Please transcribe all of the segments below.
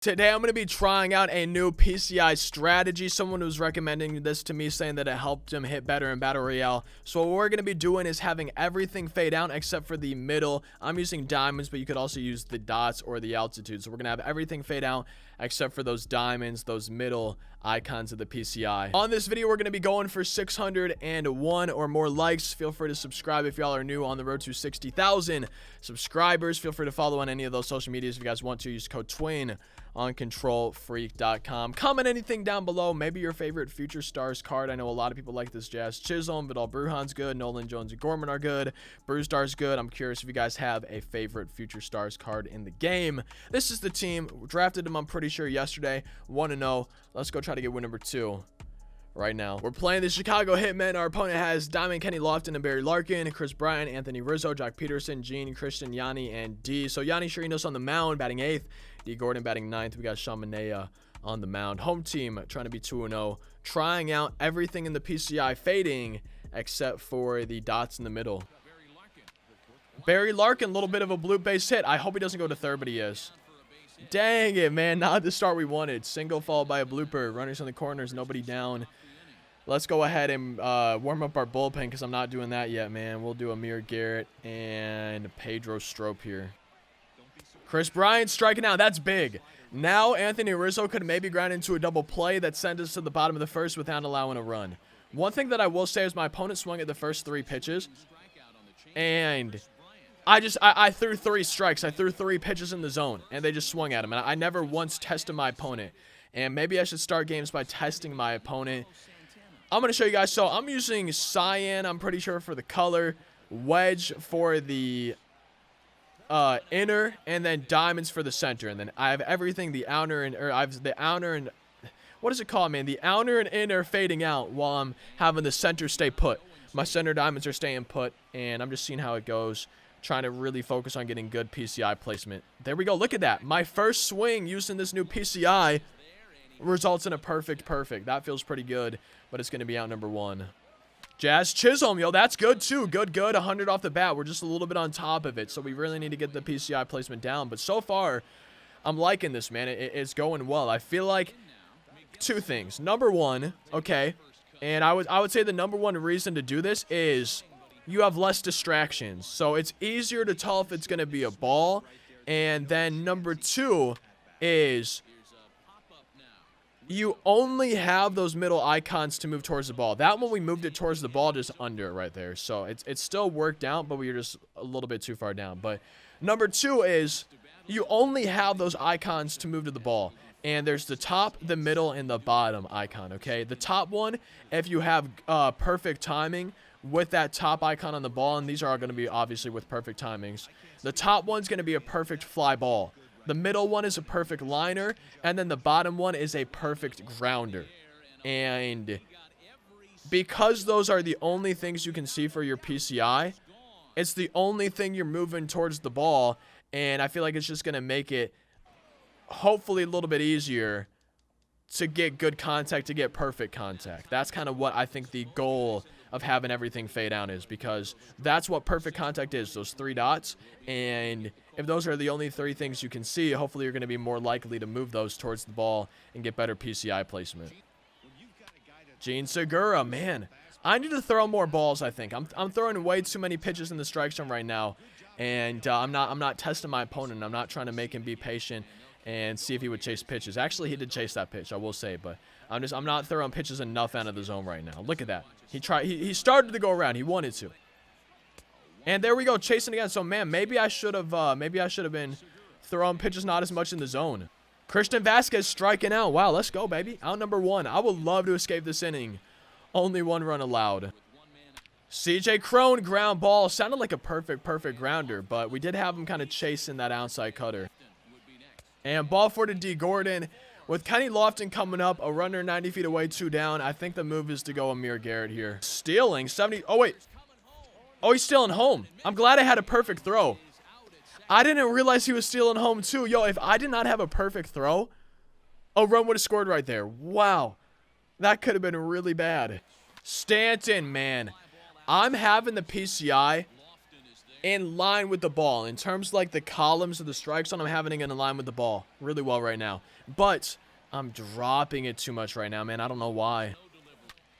Today, I'm going to be trying out a new PCI strategy. Someone was recommending this to me, saying that it helped him hit better in Battle Royale. So what we're going to be doing is having everything fade out except for the middle. I'm using diamonds, but you could also use the dots or the altitude. So we're going to have everything fade out except for those diamonds, those middle icons of the PCI. On this video, we're going to be going for 601 or more likes. Feel free to subscribe if y'all are new on the road to 60,000 subscribers. Feel free to follow on any of those social medias if you guys want to. Use code TWIN on controlfreak.com. Comment anything down below. Maybe your favorite Future Stars card. I know a lot of people like this Jazz Chisholm. Vidal Brujan's good. Nolan Jones and Gorman are good. Brewstar's good. I'm curious if you guys have a favorite Future Stars card in the game. This is the team. Drafted them, I'm pretty sure, yesterday. 1-0. Let's go try to get win number 2 right now. We're playing the Chicago Hitmen. Our opponent has Diamond, Kenny Lofton, and Barry Larkin, Chris Bryant, Anthony Rizzo, Jack Peterson, Gene, Christian, Yanni, and D. So Yanni Chirinos on the mound, batting 8th. D. Gordon batting 9th. We got Sean Manea on the mound. Home team trying to be 2-0. Trying out everything in the PCI fading except for the dots in the middle. Barry Larkin, a little bit of a bloop base hit. I hope he doesn't go to third, but he is. Dang it, man. Not the start we wanted. Single followed by a blooper. Runners in the corners. Nobody down. Let's go ahead and warm up our bullpen because I'm not doing that yet, man. We'll do Amir Garrett and Pedro Strop here. Chris Bryant striking out. That's big. Now Anthony Rizzo could maybe grind into a double play that sent us to the bottom of the first without allowing a run. One thing that I will say is my opponent swung at the first 3 pitches, and I threw 3 strikes. I threw 3 pitches in the zone, and they just swung at him. And I never once tested my opponent. And maybe I should start games by testing my opponent. I'm going to show you guys. So I'm using cyan, I'm pretty sure, for the color. Wedge for the inner, and then diamonds for the center. And then I have everything, the outer and, or I have the outer and, what is it called, man? The outer and inner fading out while I'm having the center stay put. My center diamonds are staying put, and I'm just seeing how it goes. Trying to really focus on getting good PCI placement. There we go. Look at that. My first swing using this new PCI results in a perfect. That feels pretty good, but it's going to be out number 1. Jazz Chisholm, yo, that's good too. Good. 100 off the bat. We're just a little bit on top of it, so we really need to get the PCI placement down. But so far, I'm liking this, man. It's going well. I feel like 2 things. Number 1, okay, and I would say the number 1 reason to do this is you have less distractions. So it's easier to tell if it's going to be a ball. And then number 2 is you only have those middle icons to move towards the ball. That one, we moved it towards the ball, just under right there. So it's still worked out, but we were just a little bit too far down. But number 2 is you only have those icons to move to the ball. And there's the top, the middle, and the bottom icon, okay? The top one, if you have perfect timing with that top icon on the ball, and these are all going to be obviously with perfect timings. The top one's going to be a perfect fly ball. The middle one is a perfect liner, and then the bottom one is a perfect grounder. And because those are the only things you can see for your PCI, it's the only thing you're moving towards the ball, and I feel like it's just going to make it hopefully a little bit easier to get good contact, to get perfect contact. That's kind of what I think the goal of having everything fade out is, because that's what perfect contact is, those 3 dots. And if those are the only 3 things you can see, hopefully you're going to be more likely to move those towards the ball and get better PCI placement. Gene Segura, man, I need to throw more balls. I think I'm throwing way too many pitches in the strike zone right now, and I'm not testing my opponent. I'm not trying to make him be patient and see if he would chase pitches. Actually, he did chase that pitch, I will say, but I'm not throwing pitches enough out of the zone right now. Look at that. He started to go around. He wanted to. And there we go, chasing again. So man, maybe I should have been throwing pitches not as much in the zone. Christian Vasquez striking out. Wow, let's go, baby. Out number 1. I would love to escape this inning. Only 1 run allowed. CJ Crone, ground ball. Sounded like a perfect grounder, but we did have him kind of chasing that outside cutter. And ball for to D. Gordon. With Kenny Lofton coming up, a runner 90 feet away, 2 down. I think the move is to go Amir Garrett here. Stealing 70. Oh, wait. Oh, he's stealing home. I'm glad I had a perfect throw. I didn't realize he was stealing home, too. Yo, if I did not have a perfect throw, a run would have scored right there. Wow. That could have been really bad. Stanton, man. I'm having the PCI in line with the ball. In terms of like the columns of the strike zone, I'm having it in line with the ball really well right now. But I'm dropping it too much right now, man. I don't know why.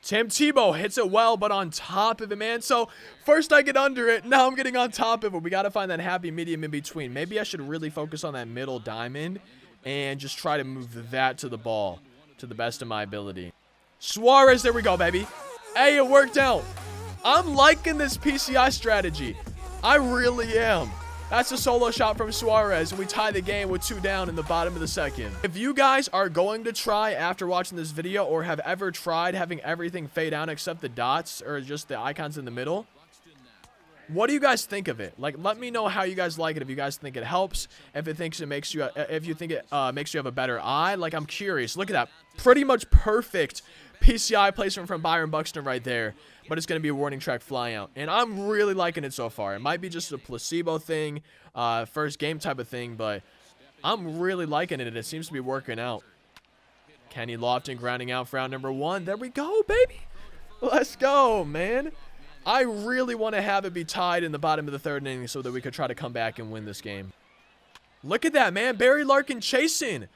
Tim Tebow hits it well, but on top of it, man. So first I get under it. Now I'm getting on top of it. We got to find that happy medium in between. Maybe I should really focus on that middle diamond and just try to move that to the ball to the best of my ability. Suarez, there we go, baby. Hey, it worked out. I'm liking this PCI strategy. I really am. That's a solo shot from Suarez, and we tie the game with 2 down in the bottom of the second. If you guys are going to try after watching this video or have ever tried having everything fade out except the dots or just the icons in the middle, what do you guys think of it? Like, let me know how you guys like it. If you guys think it helps, if you think it makes you have a better eye, like, I'm curious. Look at that. Pretty much perfect PCI placement from Byron Buxton right there. But it's going to be a warning track fly out. And I'm really liking it so far. It might be just a placebo thing, first game type of thing, but I'm really liking it. It seems to be working out. Kenny Lofton grounding out for round number 1. There we go, baby. Let's go, man. I really want to have it be tied in the bottom of the 3rd inning so that we could try to come back and win this game. Look at that, man. Barry Larkin chasing.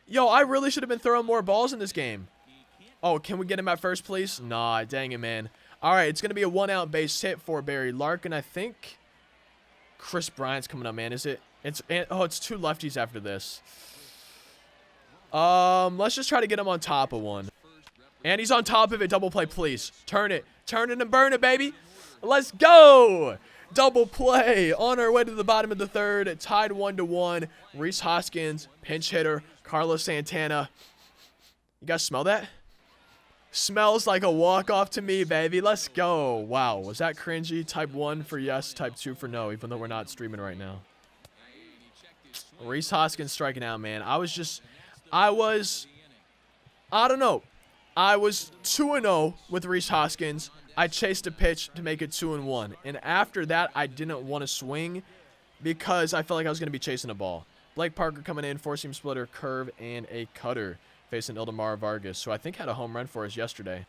Yo, I really should have been throwing more balls in this game. Oh, can we get him at first, please? Nah, dang it, man. All right, it's going to be a 1-out base hit for Barry Larkin. I think Chris Bryant's coming up, man. Is it? It's 2 lefties after this. Let's just try to get him on top of one. And he's on top of it. Double play, please. Turn it. Turn it and burn it, baby. Let's go. Double play. On our way to the bottom of the 3rd. Tied 1-1. Rhys Hoskins, pinch hitter. Carlos Santana. You guys smell that? Smells like a walk-off to me, baby. Let's go. Wow, was that cringy? Type 1 for yes, type 2 for no, even though we're not streaming right now. Rhys Hoskins striking out, man. I don't know. I was 2-0 with Rhys Hoskins. I chased a pitch to make it 2-1. And after that, I didn't want to swing because I felt like I was going to be chasing a ball. Blake Parker coming in, 4-seam splitter, curve, and a cutter. Facing Ildemaro Vargas, who I think had a home run for us yesterday.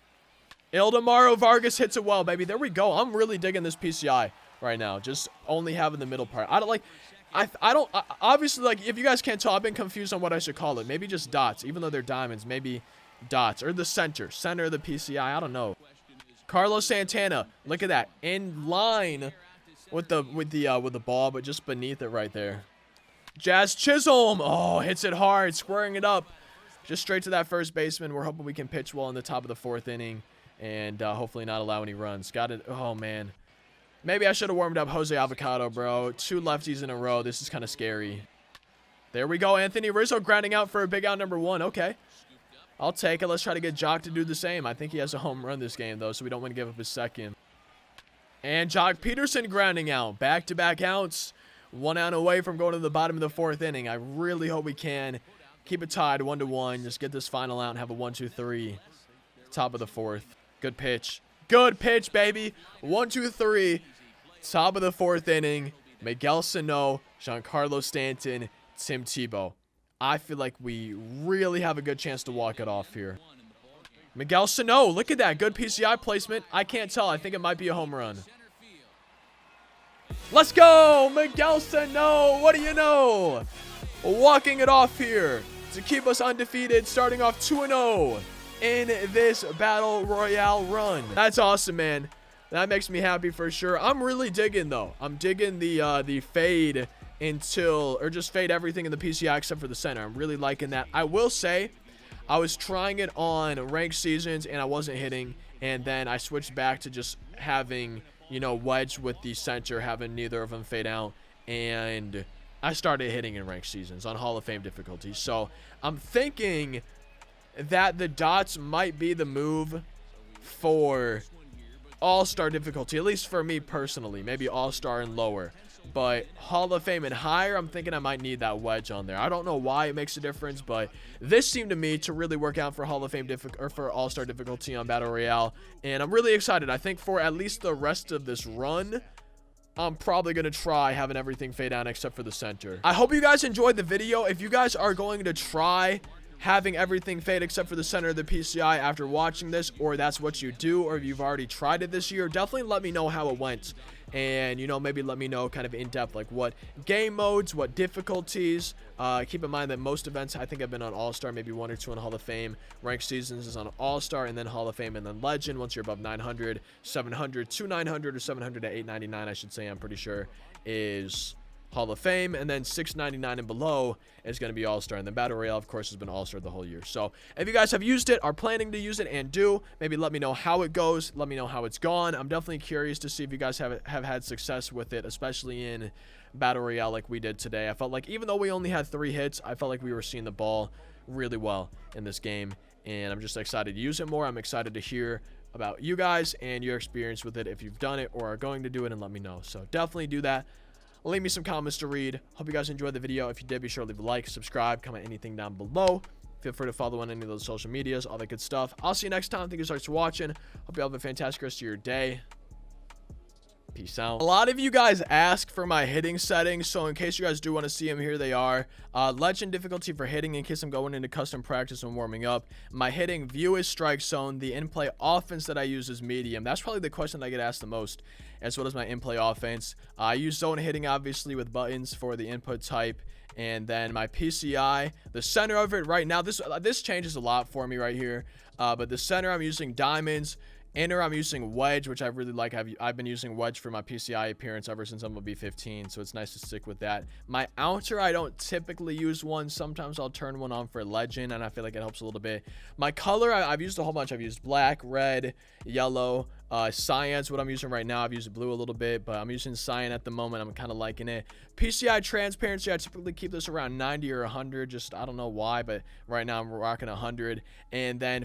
Ildemaro Vargas hits it well, baby. There we go. I'm really digging this PCI right now. Just only having the middle part. Obviously, like, if you guys can't tell, I've been confused on what I should call it. Maybe just dots, even though they're diamonds. Maybe dots or the center of the PCI. I don't know. Carlos Santana, look at that, in line with the ball, but just beneath it right there. Jazz Chisholm, oh, hits it hard, squaring it up. Just straight to that first baseman. We're hoping we can pitch well in the top of the 4th inning and hopefully not allow any runs. Got it. Oh, man. Maybe I should have warmed up Jose Avocado, bro. 2 lefties in a row. This is kind of scary. There we go. Anthony Rizzo grounding out for a big out number 1. Okay. I'll take it. Let's try to get Jock to do the same. I think he has a home run this game, though, so we don't want to give up his second. And Jock Peterson grounding out. Back-to-back outs. 1 out away from going to the bottom of the 4th inning. I really hope we can keep it tied 1-1. Just get this final out and have a 1-2-3. Top of the 4th. Good pitch. Good pitch, baby. 1-2-3. Top of the 4th inning. Miguel Sano, Giancarlo Stanton, Tim Tebow. I feel like we really have a good chance to walk it off here. Miguel Sano, look at that. Good PCI placement. I can't tell. I think it might be a home run. Let's go. Miguel Sano. What do you know? Walking it off here to keep us undefeated, starting off 2-0 in this Battle Royale run. That's awesome, man. That makes me happy for sure. I'm really digging, though. I'm digging the fade or just fade everything in the PCI except for the center. I'm really liking that. I will say, I was trying it on ranked seasons, and I wasn't hitting, and then I switched back to just having, you know, wedge with the center, having neither of them fade out, and I started hitting in ranked seasons on Hall of Fame difficulty. So I'm thinking that the dots might be the move for All-Star difficulty, at least for me personally. Maybe All-Star and lower. But Hall of Fame and higher, I'm thinking I might need that wedge on there. I don't know why it makes a difference, but this seemed to me to really work out for Hall of Fame or for All-Star difficulty on Battle Royale. And I'm really excited. I think for at least the rest of this run, I'm probably going to try having everything fade out except for the center. I hope you guys enjoyed the video. If you guys are going to try having everything fade except for the center of the PCI after watching this, or that's what you do, or if you've already tried it this year, definitely let me know how it went. And, you know, maybe let me know kind of in depth, like what game modes, what difficulties. Keep in mind that most events, I think, have been on All-Star, maybe 1 or 2 on Hall of Fame. Ranked Seasons is on All-Star, and then Hall of Fame, and then Legend. Once you're above 900, 700 to 900, or 700 to 899, I should say, I'm pretty sure, is Hall of Fame, and then 699 and below is going to be All-Star, and then Battle Royale, of course, has been All-Star the whole year. So if you guys have used it, are planning to use it, and do, maybe let me know how it goes, let me know how it's gone. I'm definitely curious to see if you guys have had success with it, especially in Battle Royale like we did today. I felt like even though we only had 3 hits, I felt like we were seeing the ball really well in this game, and I'm just excited to use it more. I'm excited to hear about you guys and your experience with it, if you've done it or are going to do it, and let me know. So definitely do that. Leave me some comments to read. Hope you guys enjoyed the video. If you did, be sure to leave a like, subscribe, comment anything down below. Feel free to follow on any of those social medias, all that good stuff. I'll see you next time. Thank you so much for watching. Hope you have a fantastic rest of your day. Peace out. A lot of you guys ask for my hitting settings, so in case you guys do want to see them, here they are. Legend difficulty for hitting, in case I'm going into custom practice and warming up. My hitting view is strike zone. The in-play offense that I use is medium. That's probably the question that I get asked the most, as well as my in-play offense. I use zone hitting, obviously, with buttons for the input type. And then my PCI, the center of it right now, this changes a lot for me right here. But the center, I'm using diamonds. Inner, I'm using wedge, which I really like. I've been using wedge for my PCI appearance ever since MLB 15, so it's nice to stick with that. My outer, I don't typically use one. Sometimes I'll turn one on for legend, and I feel like it helps a little bit. My color, I've used a whole bunch. I've used black, red, yellow, cyan's what I'm using right now. I've used blue a little bit, but I'm using cyan at the moment. I'm kind of liking it. PCI transparency, I typically keep this around 90 or 100. Just, I don't know why, but right now I'm rocking 100. And then